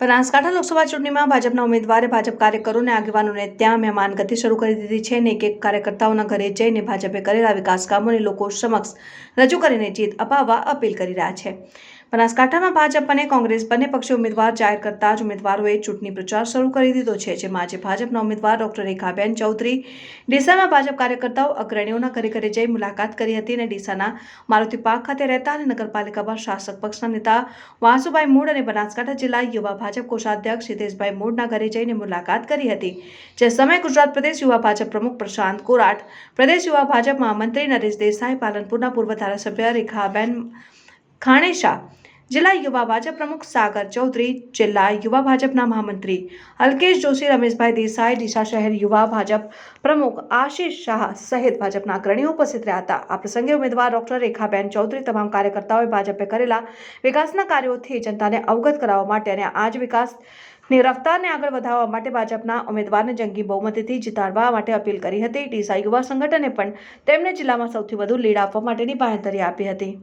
બનાસકાંઠા લોકસભા ચૂંટણીમાં ભાજપના ઉમેદવારે ભાજપ કાર્યકરોને આગેવાનોને ત્યાં મહેમાનગતિ શરૂ કરી દીધી છે અને એક કાર્યકર્તાઓના ઘરે જઈને ભાજપે કરેલા વિકાસ કામોને લોકો સમક્ષ રજૂ કરીને જીત અપાવવા અપીલ કરી રહ્યા છે। બનાસકાંઠામાં ભાજપ અને કોંગ્રેસ બંને પક્ષે ઉમેદવાર જાહેર કરતા જ ઉમેદવારોએ ચૂંટણી પ્રચાર શરૂ કરી દીધો છે। જેમાં આજે ભાજપના ઉમેદવાર ડોક્ટર રેખાબેન ચૌધરી ડીસામાં ભાજપ કાર્યકર્તાઓ અગ્રણીઓના ઘરે જઈ મુલાકાત કરી હતી અને ડીસાના મારુતિ પાર્ક ખાતે રહેતા અને નગરપાલિકામાં શાસક પક્ષના નેતા વાસુભાઈ મૂળ અને બનાસકાંઠા જિલ્લા યુવા ભાજપ કોષાધ્યક્ષ હિતેશભાઈ મૂળના ઘરે જઈને મુલાકાત કરી હતી। જે સમયે ગુજરાત પ્રદેશ યુવા ભાજપ પ્રમુખ પ્રશાંત કોરાટ, પ્રદેશ યુવા ભાજપ મહામંત્રી નરેશ દેસાઈ, પાલનપુરના પૂર્વ ધારાસભ્ય રેખાબેન ખાણેશા, જિલ્લા યુવા ભાજપ પ્રમુખ સાગર ચૌધરી, જિલ્લા યુવા ભાજપના મહામંત્રી અલ્કેશ જોશી, રમેશભાઈ દેસાઈ, ડીસા શહેર યુવા ભાજપ પ્રમુખ આશીષ શાહ સહિત ભાજપના અગ્રણીઓ ઉપસ્થિત રહ્યા હતા। આ પ્રસંગે ઉમેદવાર ડોક્ટર રેખાબેન ચૌધરી તમામ કાર્યકર્તાઓએ ભાજપે કરેલા વિકાસના કાર્યોથી જનતાને અવગત કરાવવા માટે અને આજ વિકાસની રફતારને આગળ વધારવા માટે ભાજપના ઉમેદવારને જંગી બહુમતીથી જીતાડવા માટે અપીલ કરી હતી। ડીસા યુવા સંગઠને પણ તેમને જિલ્લામાં સૌથી વધુ લીડ આપવા માટેની બાંહેધરી આપી હતી।